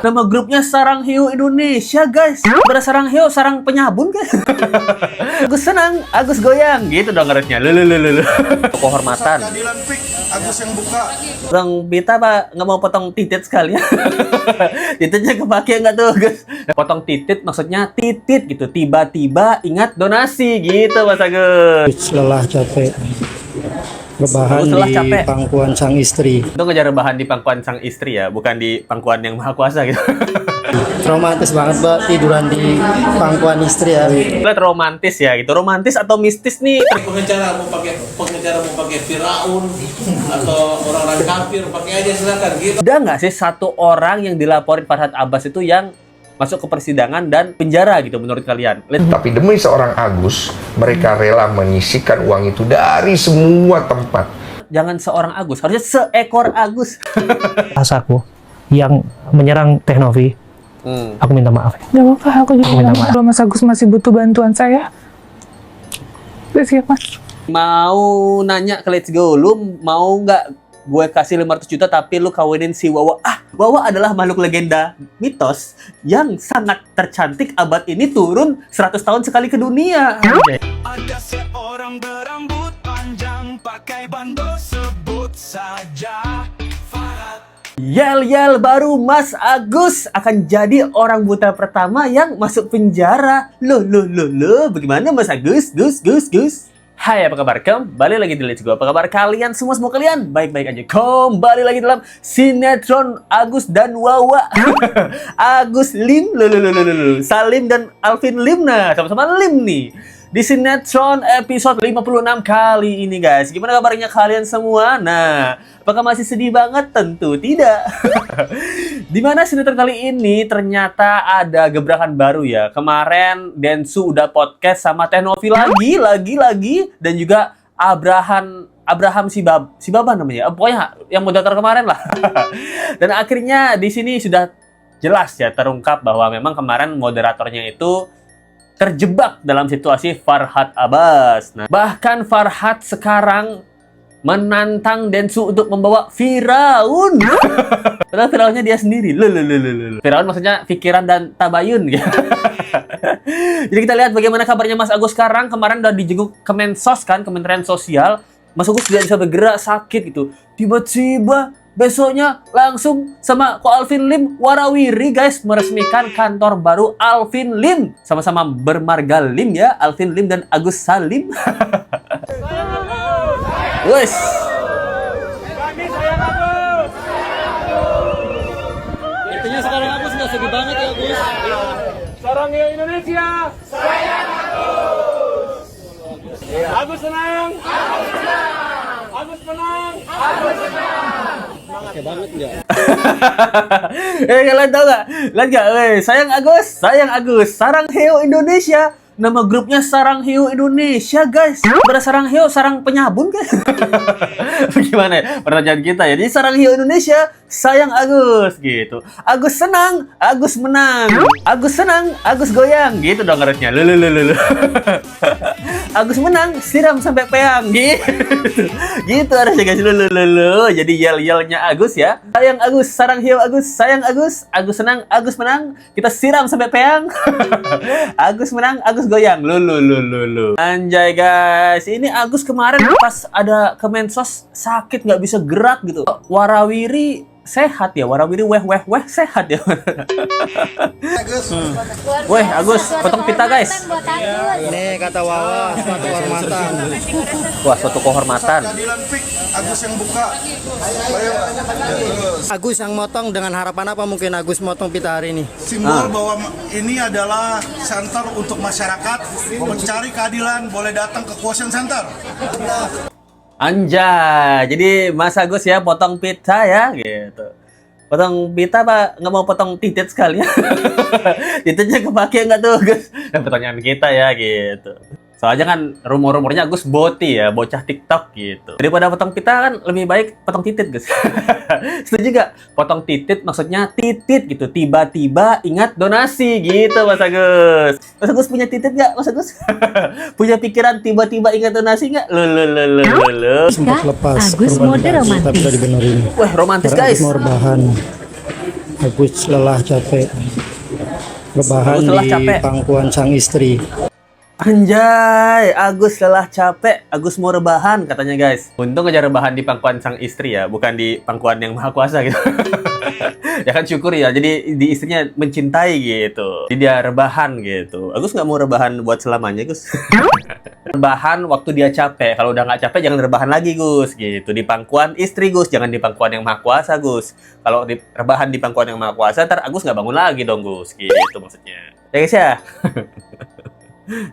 Nama grupnya Sarang Hiu Indonesia, guys. Sarang hiu, sarang penyabun, guys. Agus senang, Agus goyang. Gitu dong harusnya. Kehormatan. Keadilan pik, Agus yang buka. Bang Bita, Pak, nggak mau potong titit sekali. Tititnya kepake nggak tuh, guys? Potong titit maksudnya titit gitu. Tiba-tiba ingat donasi gitu, Mas Agus. Lelah capek. Rebahan Setelah di capek. pangkuan sang istri. Itu ngejar rebahan di pangkuan sang istri ya, bukan di pangkuan yang maha kuasa gitu. Romantis banget, Mbak, tiduran di pangkuan istri ya. Lihat romantis ya gitu. Romantis atau mistis nih? Pengacara mau pakai Firaun atau orang-orang kafir, pakai aja silakan gitu. Ada nggak sih satu orang yang dilaporin Farhad Abbas itu yang masuk ke persidangan dan penjara gitu menurut kalian? Lihat. Tapi demi seorang Agus, mereka rela menyisikan uang itu dari semua tempat. Jangan seorang Agus, harusnya seekor Agus. Aku yang menyerang Teh Novi, aku minta maaf. Gak apa-apa, aku juga minta maaf. Kalau Mas Agus masih butuh bantuan saya, siap Mas. Mau nanya ke Let's Go, lu mau nggak gue kasih 500 juta tapi lu kawinin si Wawa? Wawa adalah makhluk legenda mitos yang sangat tercantik abad ini, turun 100 tahun sekali ke dunia. Ada seorang berambut panjang pakai bando, sebut saja Farhad. Yel baru Mas Agus akan jadi orang buta pertama yang masuk penjara. Loh, bagaimana Mas Agus? Gus. Hai, apa kabar? Kembali lagi di Let's Go. Apa kabar kalian semua kalian? Baik-baik aja. Kembali lagi dalam sinetron Agus dan Wawa. Agus Lim, Salim dan Alvin Lim. Nah, sama-sama Lim nih. Di sinetron episode 56 kali ini, guys. Gimana kabarnya kalian semua? Nah, apakah masih sedih banget? Tentu tidak. Dimana sinetron kali ini ternyata ada gebrakan baru ya. Kemarin Densu udah podcast sama Teh Novi lagi. Dan juga Abraham Sibaba namanya. Pokoknya yang moderator kemarin lah. Dan akhirnya di sini sudah jelas ya terungkap bahwa memang kemarin moderatornya itu terjebak dalam situasi Farhad Abbas. Nah, bahkan Farhad sekarang menantang Densu untuk membawa Firaun. Padahal Firaunnya dia sendiri. Firaun maksudnya pikiran dan tabayun. Jadi kita lihat bagaimana kabarnya Mas Agus sekarang. Kemarin udah dijenguk Kemensos kan, Kementerian Sosial. Mas Agus tidak bisa bergerak, sakit gitu. Tiba-tiba besoknya langsung sama Ko Alvin Lim warawiri, guys, meresmikan kantor baru Alvin Lim. Sama-sama bermarga Lim ya, Alvin Lim dan Agus Salim. Wes. Intinya sekarang Agus nggak sedih banget ya, Gus. Sarang Hiu Indonesia. Sayang Agus. Agus senang. Agus menang. Oke banget enggak? Kalian tahu nggak? Lihat nggak? Sayang Agus, Sarang Hiu Indonesia. Nama grupnya Sarang Hiu Indonesia, guys. Sarang hiu, sarang penyabun, guys. Gimana ya? Pertanyaan kita ya. Jadi Sarang Hiu Indonesia, sayang Agus gitu. Agus senang, Agus menang. Agus senang, Agus goyang. Gitu dong harusnya. Agus menang, siram sampai peang. Gitu harusnya, guys. Jadi yel-yelnya Agus ya. Sayang Agus, Sarang Hiu Agus, sayang Agus. Agus senang, Agus menang. Kita siram sampai peang. Agus menang, Agus goyang. Anjay, guys. Ini Agus kemarin pas ada Kemensos sakit nggak bisa gerak gitu. Warawiri sehat ya, warawiri weh sehat ya. Agus. Weh, Agus, potong pita, guys. Ini kata Wawa, suatu kehormatan. Wah, suatu kehormatan. Keadilan pik, Agus yang buka. Agus yang motong, dengan harapan apa mungkin Agus motong pita hari ini? Simbol bahwa ini adalah center untuk masyarakat mencari keadilan, boleh datang ke Kuosen Center. Anjay, jadi Mas Agus ya potong pita ya gitu. Potong pita, Pak, nggak mau potong titit sekali. Tititnya kepake nggak tuh, Gus? Pertanyaan kita ya gitu. Soalnya kan rumor-rumornya Agus boti ya, bocah TikTok gitu. Daripada potong pita kan lebih baik potong titit, guys. Setuju gak? Potong titit maksudnya titit gitu. Tiba-tiba ingat donasi gitu, Mas Agus. Mas Agus punya titit gak, Mas Agus? Punya pikiran tiba-tiba ingat donasi gak? Lo. Sempat lepas Agus mode romantis. tapi udah dibenerin. Wah, romantis Karena guys. Agus mau rebahan. Agus lelah capek. Rebahan Agus lelah di capek. pangkuan sang istri. Anjay, Agus lelah capek, Agus mau rebahan katanya guys. Untung aja rebahan di pangkuan sang istri ya, bukan di pangkuan yang maha kuasa gitu. Ya kan syukur ya, jadi di istrinya mencintai gitu. Jadi dia rebahan gitu. Agus nggak mau rebahan buat selamanya, Gus. Rebahan waktu dia capek. Kalau udah nggak capek jangan rebahan lagi, Gus. Gitu. Di pangkuan istri, Gus. Jangan di pangkuan yang maha kuasa, Gus. Kalau rebahan di pangkuan yang maha kuasa, ntar Agus nggak bangun lagi dong, Gus. Gitu maksudnya. Ya guys ya.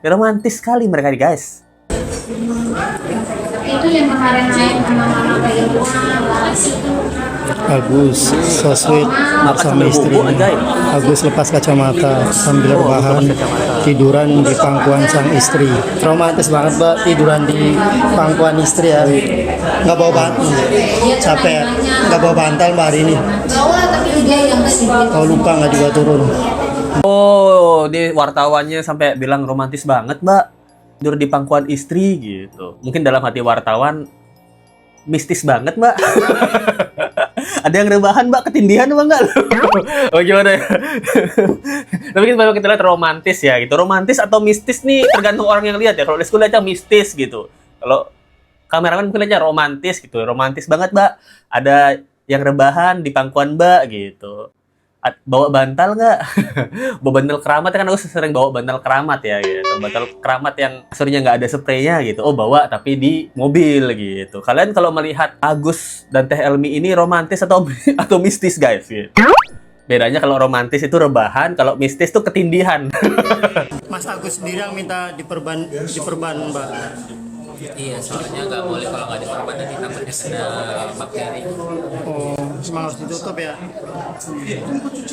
Romantis sekali mereka nih guys. Itu yang kemarin main sama mama kayak Agus so sweet bersama istri. Agus lepas kacamata sambil rebahan tiduran di pangkuan sang istri. Romantis banget, Mbak, tiduran di pangkuan istri ya. Nggak bawa bantal, capek ya. Nggak bawa bantal Mbak hari ini. bawa tapi dia yang kasih. Kalau lupa nggak juga turun. Oh, di wartawannya sampai bilang romantis banget, Mbak. Tidur di pangkuan istri gitu. Mungkin dalam hati wartawan mistis banget, Mbak. Ada yang rebahan, Mbak, ketindihan apa enggak? Oh, gimana ya? Tapi kalau kita lihat romantis ya gitu. Romantis atau mistis nih tergantung orang yang lihat ya. Kalau di sekolah aja mistis gitu. Kalau kameramen mungkin aja romantis gitu. Romantis banget, Mbak. Ada yang rebahan di pangkuan Mbak gitu. Bawa bantal nggak? Bawa bantal keramat kan, aku sering bawa bantal keramat ya gitu. Bantal keramat yang kasurnya nggak ada spraynya gitu. Oh, bawa tapi di mobil gitu. Kalian kalau melihat Agus dan Teh Elmi ini romantis atau mistis guys gitu. Bedanya kalau romantis itu rebahan, kalau mistis itu ketindihan. Mas Agus sendiri yang minta diperban Mbak. Iya, soalnya nggak boleh kalau nggak diperban nanti takutnya kena bakteri. Oh, memang harus ditutup ya.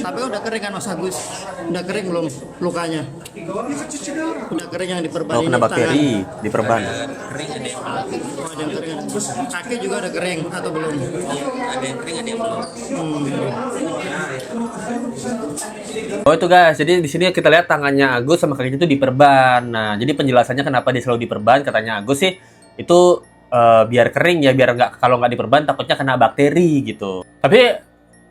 Tapi udah kering kan Mas Agus? Udah kering belum lukanya? Udah kering yang diperban Oh, ini, kena bakteri, diperban. Kering ada yang tangan. Oh, ada yang kering. Terus kaki juga udah kering atau belum? ada yang kering ada yang belum. Oh itu guys, jadi di sini kita lihat tangannya Agus sama kakinya itu diperban. Nah, jadi penjelasannya kenapa dia selalu diperban, katanya Agus sih itu biar kering ya, biar kalau nggak diperban takutnya kena bakteri gitu. Tapi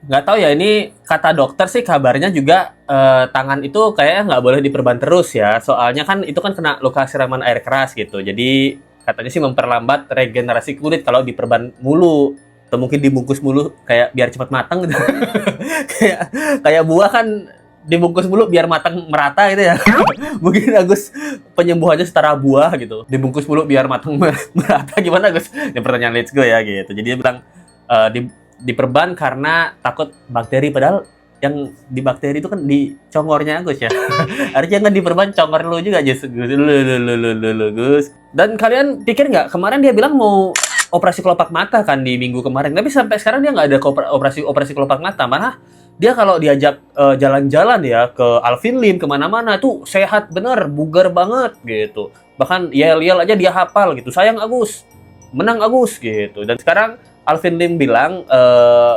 nggak tahu ya, ini kata dokter sih kabarnya juga tangan itu kayaknya nggak boleh diperban terus ya. Soalnya kan itu kan kena luka siraman air keras gitu. Jadi katanya sih memperlambat regenerasi kulit kalau diperban mulu. Atau mungkin dibungkus mulu kayak biar cepat matang gitu. kayak buah kan dibungkus mulu biar matang merata gitu ya. Mungkin Agus penyembuhannya setara buah gitu. Dibungkus mulu biar matang merata, gimana Agus? Ini pertanyaan let's go ya gitu. Jadi dia bilang diperban karena takut bakteri, padahal yang di bakteri itu kan di congornya Agus ya. Harusnya kan diperban congor lu juga Gus. Gus. Dan kalian pikir nggak, kemarin dia bilang mau operasi kelopak mata kan di minggu kemarin, tapi sampai sekarang dia nggak ada operasi kelopak mata. Malah dia kalau diajak jalan-jalan ya ke Alvin Lim kemana-mana tuh sehat bener, bugar banget gitu. Bahkan yel-yel aja dia hafal gitu. Sayang Agus, menang Agus gitu. Dan sekarang Alvin Lim bilang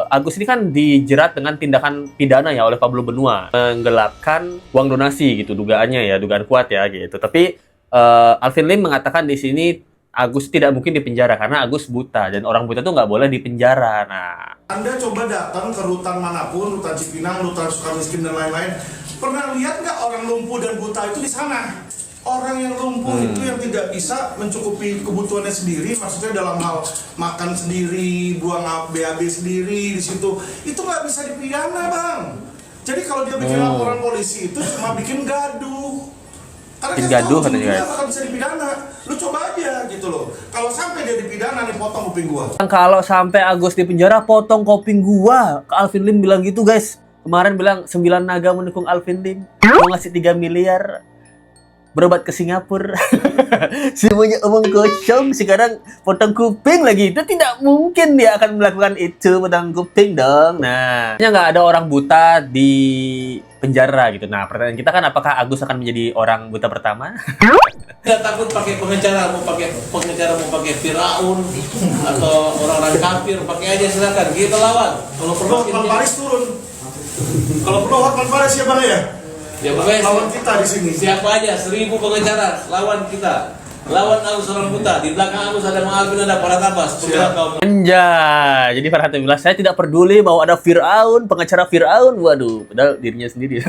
Agus ini kan dijerat dengan tindakan pidana ya oleh Pablo Benua, menggelapkan uang donasi gitu, dugaannya ya, dugaan kuat ya gitu. Tapi Alvin Lim mengatakan di sini Agus tidak mungkin dipenjara karena Agus buta, dan orang buta tuh nggak boleh dipenjara. Nah, Anda coba datang ke rutan manapun, rutan Cipinang, rutan Sukamiskin dan lain-lain, pernah lihat nggak orang lumpuh dan buta itu di sana? Orang yang lumpuh itu yang tidak bisa mencukupi kebutuhannya sendiri, maksudnya dalam hal makan sendiri, buang BAB sendiri di situ, itu nggak bisa dipidana, Bang. Jadi kalau dia bikin laporan polisi itu cuma bikin gaduh. bikin gaduh katanya guys. Bakal bisa dipidana. Lu coba aja gitu loh. Kalau sampai dia dipidana nih, potong kuping gua. Kalau sampai Agus di penjara, potong kuping gua. Alvin Lim bilang gitu guys. Kemarin bilang 9 naga mendukung Alvin Lim, mau ngasih 3 miliar berobat ke Singapura. Semuanya omong kosong, sekarang potong kuping lagi. Itu tidak mungkin dia akan melakukan itu, potong kuping dong. Nah, nggak ada orang buta di penjara gitu. Nah, pertanyaan kita kan, apakah Agus akan menjadi orang buta pertama? Kita takut pakai pengacara, mau pakai Firaun atau orang-orang kafir, pakai aja silakan. Kita lawan. Kalau perlu Hotman Paris turun. Kalau perlu Hotman Paris ya Bang ya? Ya pokoknya lawan kita di sini. Siapa aja 1000 pengacara lawan kita. Lawan Agus orang buta. Di belakang Agus ada Mang Alvin, ada Farhad Abbas. Anjay, jadi Farhad bilang saya tidak peduli mau ada Firaun, pengacara Firaun, waduh, padahal dirinya sendiri.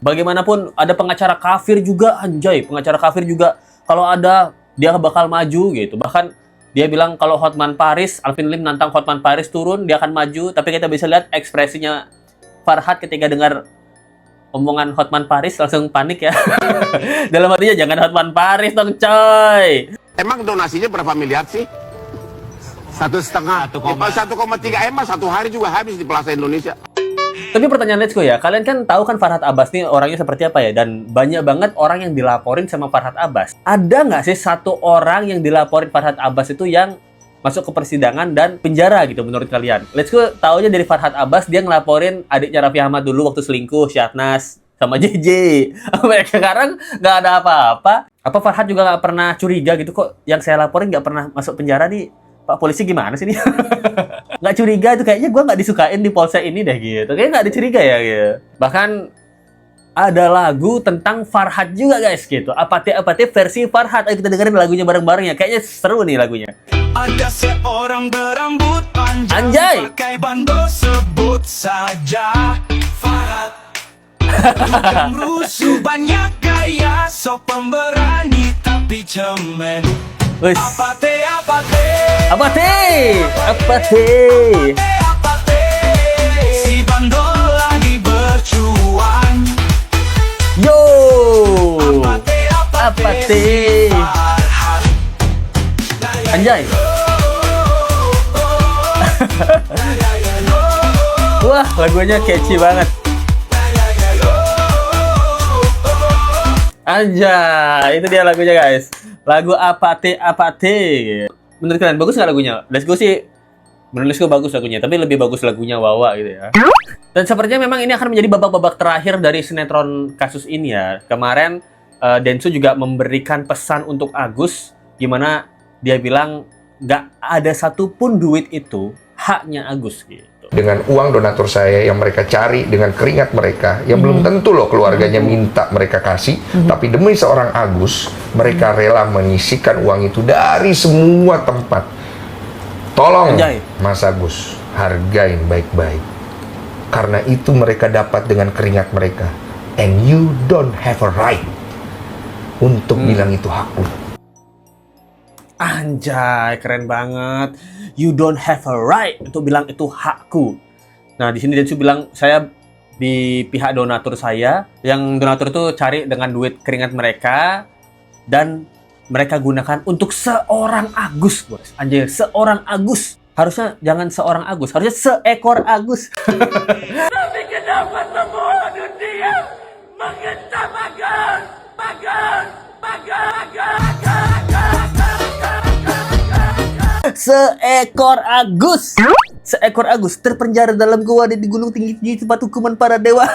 Bagaimanapun ada pengacara kafir juga, anjay, pengacara kafir juga kalau ada dia bakal maju gitu. Bahkan dia bilang kalau Hotman Paris, Alvin Lim nantang Hotman Paris turun, dia akan maju. Tapi kita bisa lihat ekspresinya Farhad ketika dengar omongan Hotman Paris langsung panik ya. Dalam hatinya jangan Hotman Paris dong coy. Emang donasinya berapa miliar sih? 1,5, 1,3 M satu hari juga habis di Plaza Indonesia. Tapi pertanyaan Let's Go ya, kalian kan tahu kan Farhad Abbas nih orangnya seperti apa ya? Dan banyak banget orang yang dilaporin sama Farhad Abbas. Ada nggak sih satu orang yang dilaporin Farhad Abbas itu yang masuk ke persidangan dan penjara gitu menurut kalian? Let's Go taunya dari Farhad Abbas, dia ngelaporin adiknya Raffi Ahmad dulu waktu selingkuh, Syahnas sama JJ. Mereka sekarang nggak ada apa-apa. Apa Farhad juga nggak pernah curiga gitu kok? Yang saya laporin nggak pernah masuk penjara nih. Pak polisi gimana sih nih? Nggak curiga itu kayaknya gue nggak disukain di polsek ini deh gitu. Kayaknya nggak dicuriga ya gitu. Bahkan ada lagu tentang Farhad juga guys gitu. Apate versi Farhad. Ayo kita dengerin lagunya bareng-bareng ya. Kayaknya seru nih lagunya. Ada seorang berambut panjang, Anjay, pakai bando, sebut saja Farhad. Bukan rusuh, banyak gaya, so pemberani tapi cemen. Apate si bando lagi bercuan. Yo, apate anjay. Wah, lagunya catchy banget. Anjay, itu dia lagunya guys. Lagu apate. Menurut kalian bagus nggak lagunya? Let's Go sih, menurut Let's Go bagus lagunya, tapi lebih bagus lagunya Wawa gitu ya. Dan sepertinya memang ini akan menjadi babak-babak terakhir dari sinetron kasus ini ya. Kemarin Densu juga memberikan pesan untuk Agus, gimana dia bilang nggak ada satupun duit itu haknya Agus gitu. Dengan uang donatur saya yang mereka cari dengan keringat mereka, yang belum tentu loh keluarganya minta mereka kasih, tapi demi seorang Agus, mereka rela menyisikan uang itu dari semua tempat. Tolong Mas Agus, hargain baik-baik. Karena itu mereka dapat dengan keringat mereka. And you don't have a right untuk bilang itu hakku. Anjay, keren banget. You don't have a right untuk bilang itu hakku. Nah, di sini Densu bilang saya di pihak donatur saya, yang donatur itu cari dengan duit keringat mereka dan mereka gunakan untuk seorang Agus, guys. Anjay, seorang Agus. Harusnya jangan seorang Agus, harusnya seekor Agus. Tapi kenapa semua dunia mengentam Agus? Seekor Agus. Seekor Agus terpenjara dalam gua di gunung tinggi di tempat hukuman para dewa.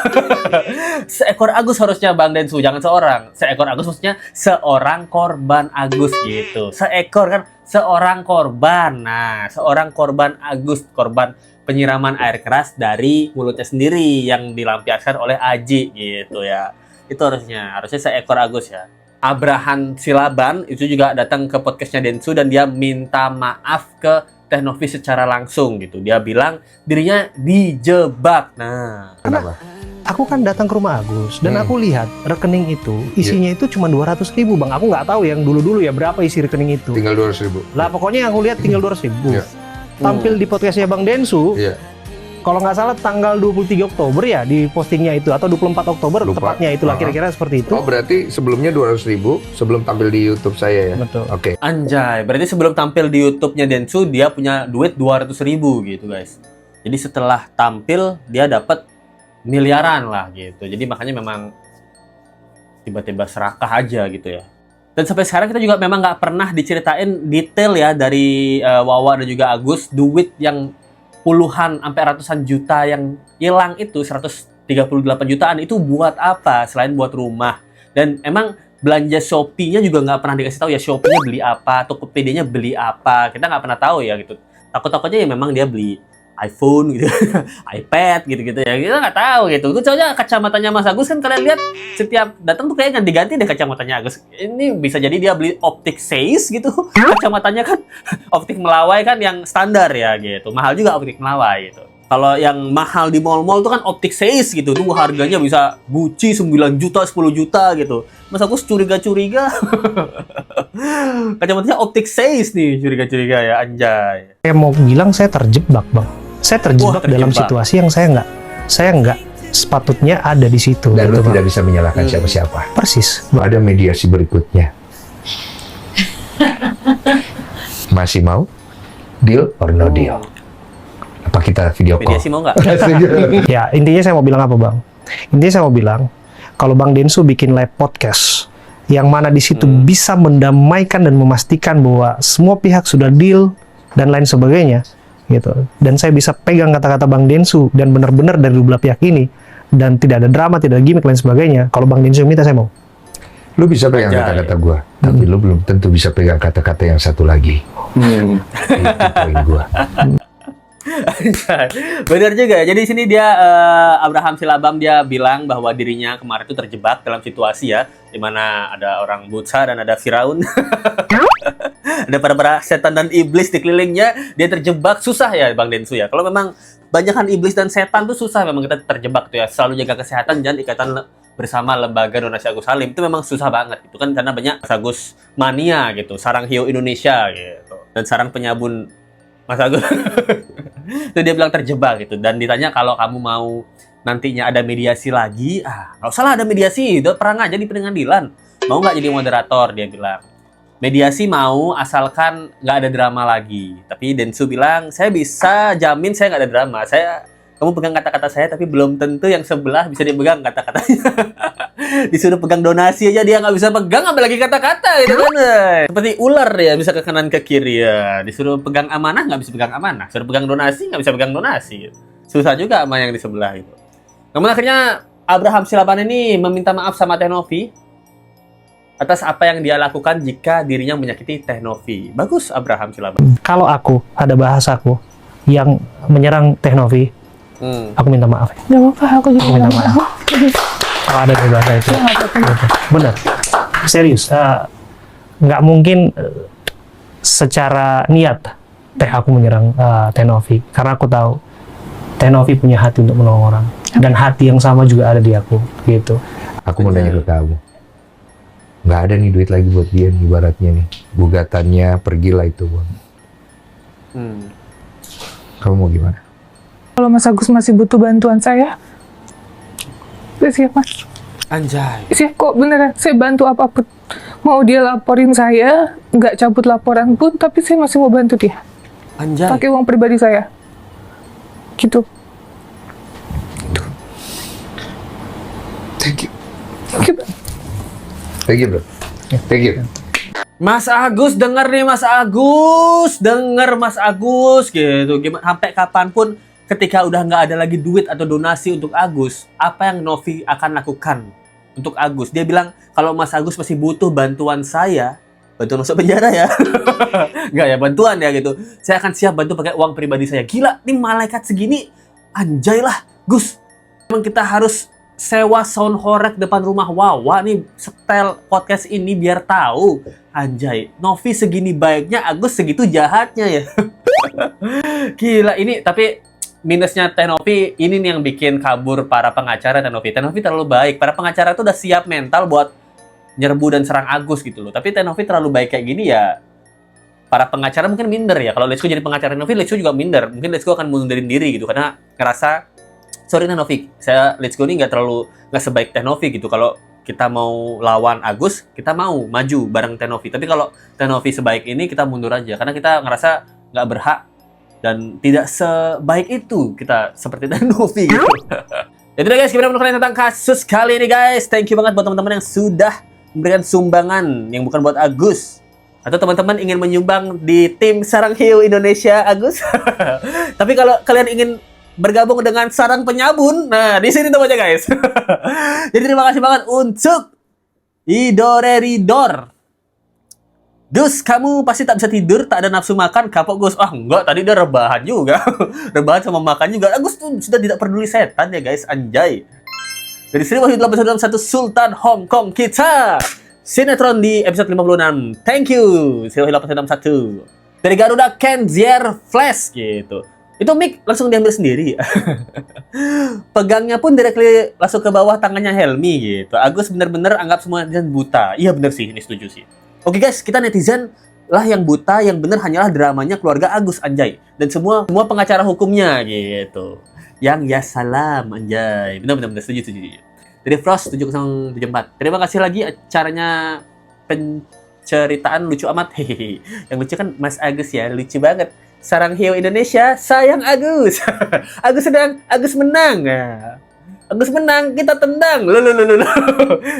Seekor Agus harusnya Bang Densu, jangan seorang. Seekor Agus maksudnya seorang korban Agus gitu. Seekor kan seorang korban. Nah, seorang korban Agus, korban penyiraman air keras dari mulutnya sendiri yang dilampiaskan oleh Aji gitu ya. Itu harusnya seekor Agus ya. Abraham Silaban itu juga datang ke podcastnya Densu dan dia minta maaf ke Teh Novi secara langsung gitu. Dia bilang dirinya dijebak. Nah, kenapa? Aku kan datang ke rumah Agus dan aku lihat rekening itu isinya itu cuma 200.000 Bang. Aku nggak tahu yang dulu-dulu ya berapa isi rekening itu. Tinggal 200.000. Lah pokoknya yang aku lihat tinggal 200.000. Tampil di podcastnya Bang Densu. Kalau nggak salah tanggal 23 Oktober ya di postingnya itu, atau 24 Oktober tepatnya itulah kira-kira seperti itu. Oh, berarti sebelumnya 200.000 sebelum tampil di YouTube saya ya? Betul. Oke. Anjay, berarti sebelum tampil di YouTube-nya Densu dia punya duit 200.000 gitu guys. Jadi setelah tampil dia dapat miliaran lah gitu. Jadi makanya memang tiba-tiba serakah aja gitu ya. Dan sampai sekarang kita juga memang nggak pernah diceritain detail ya dari Wawa dan juga Agus, duit yang puluhan sampai ratusan juta yang hilang itu, 138 jutaan itu buat apa selain buat rumah. Dan emang belanja Shopee-nya juga nggak pernah dikasih tahu ya Shopee-nya beli apa, Tokopedia-nya beli apa. Kita nggak pernah tahu ya gitu. Takut-takutnya ya memang dia beli iPhone gitu, iPad gitu-gitu ya. Kita nggak tahu gitu. Itu soalnya kacamatanya Mas Agus kan kalian lihat setiap datang tuh kayak ganti-ganti deh kacamatanya Agus. Ini bisa jadi dia beli Optic Zeiss gitu. Kacamatanya kan optik Melawai kan yang standar ya gitu. Mahal juga optik Melawai gitu. Kalau yang mahal di mall-mall tuh kan Optic Zeiss gitu. Tuh harganya bisa Gucci 9 juta, 10 juta gitu. Mas Agus curiga-curiga. Kacamatanya Optic Zeiss nih, curiga-curiga ya, anjay. Saya mau bilang saya terjebak, Bang. Saya terjebak dalam situasi yang saya nggak sepatutnya ada di situ. Dan gitu, lo tidak bisa menyalahkan siapa-siapa. Persis. Ada mediasi berikutnya. Masih mau? Deal or no deal? Apa kita video call? Mediasi mau nggak? Ya, intinya saya mau bilang apa, Bang? Intinya saya mau bilang, kalau Bang Densu bikin live podcast, yang mana di situ bisa mendamaikan dan memastikan bahwa semua pihak sudah deal dan lain sebagainya, gitu. Dan saya bisa pegang kata-kata Bang Densu dan benar-benar dari dua belah pihak ini, dan tidak ada drama, tidak ada gimmick lain sebagainya. Kalau Bang Densu minta, saya mau. Lu bisa pegang kata-kata gua, tapi lu belum tentu bisa pegang kata-kata yang satu lagi. Itu poin gua. Benar juga. Jadi di sini dia Abraham Silabam dia bilang bahwa dirinya kemarin itu terjebak dalam situasi ya, di mana ada orang buta dan ada Firaun. Ada para setan dan iblis di kelilingnya, dia terjebak, susah ya Bang Densu ya. Kalau memang banyakan iblis dan setan tuh susah memang kita terjebak tuh ya. Selalu jaga kesehatan dan ikatan bersama Lembaga Donasi Agus Salim itu memang susah banget itu kan, karena banyak Mas Agus mania gitu, sarang hiu Indonesia gitu. Dan sarang penyabun Mas Agus. Itu dia bilang terjebak gitu, dan ditanya kalau kamu mau nantinya ada mediasi lagi, nggak usah lah ada mediasi, udah perang aja di pengadilan. Mau nggak jadi moderator, dia bilang. Mediasi mau, asalkan nggak ada drama lagi. Tapi Densu bilang, saya bisa jamin saya nggak ada drama. Kamu pegang kata-kata saya, tapi belum tentu yang sebelah bisa dipegang kata-katanya. Disuruh pegang donasi aja dia nggak bisa pegang, apalagi kata-kata gitu kan. Seperti ular ya, bisa ke kanan ke kiri ya. Disuruh pegang amanah nggak bisa pegang amanah. Disuruh pegang donasi nggak bisa pegang donasi. Susah juga sama yang di sebelah itu. Namun akhirnya Abraham Silaban ini meminta maaf sama Teh Novi atas apa yang dia lakukan jika dirinya menyakiti Teh Novi. Bagus Abraham Silaban. Kalau aku ada bahasaku yang menyerang Teh Novi, aku minta maaf. Gak apa-apa, aku juga minta maaf. Kalau ada di bahasa itu, benar, serius. Nggak mungkin secara niat aku menyerang Teh Novi, karena aku tahu Teh Novi punya hati untuk menolong orang, dan hati yang sama juga ada di aku, gitu. Aku mau nanya ke kamu, nggak ada nih duit lagi buat dia nih, ibaratnya nih, gugatannya pergilah itu, Bang. Kamu mau gimana? Kalau Mas Agus masih butuh bantuan saya siap, Mas. Anjay. Siap kok, beneran. Saya bantu apapun. Mau dia laporin saya, nggak cabut laporan pun, tapi saya masih mau bantu dia. Anjay. Pakai uang pribadi saya. Gitu. Thank you. Thank you, Thank you, bro. Thank you. Mas Agus, denger nih Mas Agus. Denger Mas Agus gitu. Gimana, sampai kapanpun ketika udah nggak ada lagi duit atau donasi untuk Agus, apa yang Novi akan lakukan untuk Agus? Dia bilang, kalau Mas Agus masih butuh bantuan saya, bantuan masuk penjara ya. Nggak ya, bantuan ya gitu. Saya akan siap bantu pakai uang pribadi saya. Gila, nih malaikat segini, anjay lah, Gus. Memang kita harus sewa sound horek depan rumah Wawa nih, setel podcast ini biar tahu. Anjay, Novi segini baiknya, Agus segitu jahatnya ya. Gila, ini tapi minusnya Teh Novi ini nih yang bikin kabur para pengacara Teh Novi. Teh Novi terlalu baik. Para pengacara tuh udah siap mental buat nyerbu dan serang Agus gitu loh. Tapi Teh Novi terlalu baik kayak gini ya. Para pengacara mungkin minder ya. Kalau Let's Go jadi pengacara Teh Novi, Let's Go juga minder. Mungkin Let's Go akan mundurin diri gitu karena ngerasa, sorry Teh Novi, saya Let's Go ini nggak sebaik Teh Novi gitu. Kalau kita mau lawan Agus, kita mau maju bareng Teh Novi. Tapi kalau Teh Novi sebaik ini, kita mundur aja karena kita ngerasa nggak berhak dan tidak sebaik itu kita seperti Teh Novi gitu. Jadi guys, gimana menurut kalian tentang kasus kali ini guys? Thank you banget buat teman-teman yang sudah memberikan sumbangan yang bukan buat Agus. Atau teman-teman ingin menyumbang di tim Sarang Hiu Indonesia Agus. Tapi kalau kalian ingin bergabung dengan Sarang Penyabun, nah di sini tempatnya guys. Jadi terima kasih banget untuk Idoreridor. Gus, kamu pasti tak bisa tidur, tak ada nafsu makan, kapok Gus. Ah, enggak, tadi dia rebahan juga. Rebahan sama makan juga. Gus tuh sudah tidak peduli setan ya guys, anjay. Dari 1891 Sultan Hong Kong kita. Sinetron di episode 56. Thank you. 1861. Dari Garuda Kenzier Flash gitu. Itu mic langsung diambil sendiri. Pegangnya pun directly langsung ke bawah tangannya Helmi gitu. Agus bener-bener anggap semua netizen buta. Iya bener sih, ini setuju sih. Oke guys, kita netizen lah yang buta, yang bener hanyalah dramanya keluarga Agus, anjay. Dan semua pengacara hukumnya gitu. Yang ya salam, anjay. Bener-bener setuju. Dari Frost 7074. Terima kasih lagi acaranya penceritaan lucu amat. Hehehe. Yang lucu kan Mas Agus ya, lucu banget. Sarang hiu Indonesia, sayang Agus. Agus menang. Agus menang, kita tendang.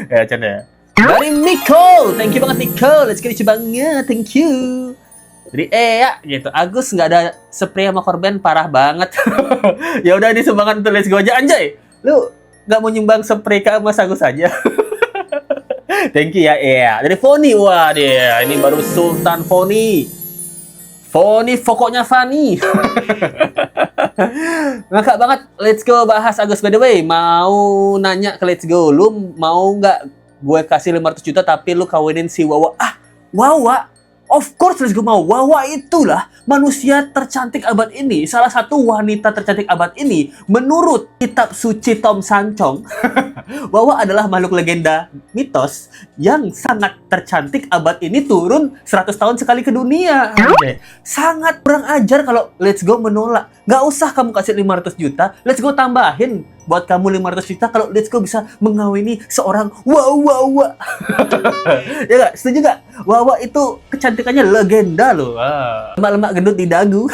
Ya, canda. Dari Miko, thank you banget Miko. Let's get it banget, thank you. Dari ya gitu. Agus nggak ada spray sama korban, parah banget. Ya udah ini sumbangan untuk Let's Go aja, anjay. Lu nggak mau nyumbang spray ke Mas Agus aja. Thank you ya, Dari Foni, wah dia ini baru Sultan Foni. Foni pokoknya Fani. Ngakak banget. Let's Go bahas Agus. By the way, mau nanya ke Let's Go, lu mau nggak gue kasih 500 juta tapi lu kawinin si Wawa? Wawa? Of course Let's Go mau. Wawa itulah manusia tercantik abad ini. Salah satu wanita tercantik abad ini. Menurut kitab suci Tom Sancong, Wawa adalah makhluk legenda mitos yang sangat tercantik abad ini, turun 100 tahun sekali ke dunia. Sangat kurang ajar kalau Let's Go menolak. Gak usah kamu kasih 500 juta, Let's Go tambahin buat kamu 500 juta kalau Let's Go bisa mengawini seorang Wawa. Ya gak? Setuju gak? Wawa itu kecantikannya legenda loh. Lemak-lemak gendut di dagu.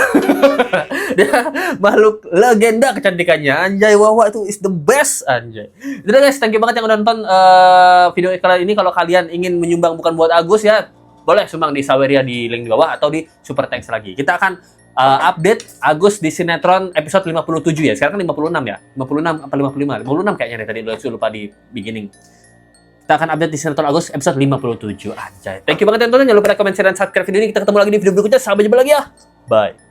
Dia makhluk legenda kecantikannya. Anjay, Wawa itu is the best, anjay. Udah guys, thank you banget yang udah nonton video kali ini. Kalau kalian ingin menyumbang bukan buat Agus ya, boleh sumbang di Saweria di link di bawah atau di super thanks lagi. Kita akan update Agus di sinetron episode 57 ya. Sekarang kan 56 ya. 56 apa 55? 56 kayaknya deh tadi, lupa di beginning. Kita akan update di sinetron Agus episode 57. Anjay. Thank you banget yang nonton. Jangan lupa komen, share, dan subscribe video ini. Kita ketemu lagi di video berikutnya. Sampai jumpa lagi ya. Bye.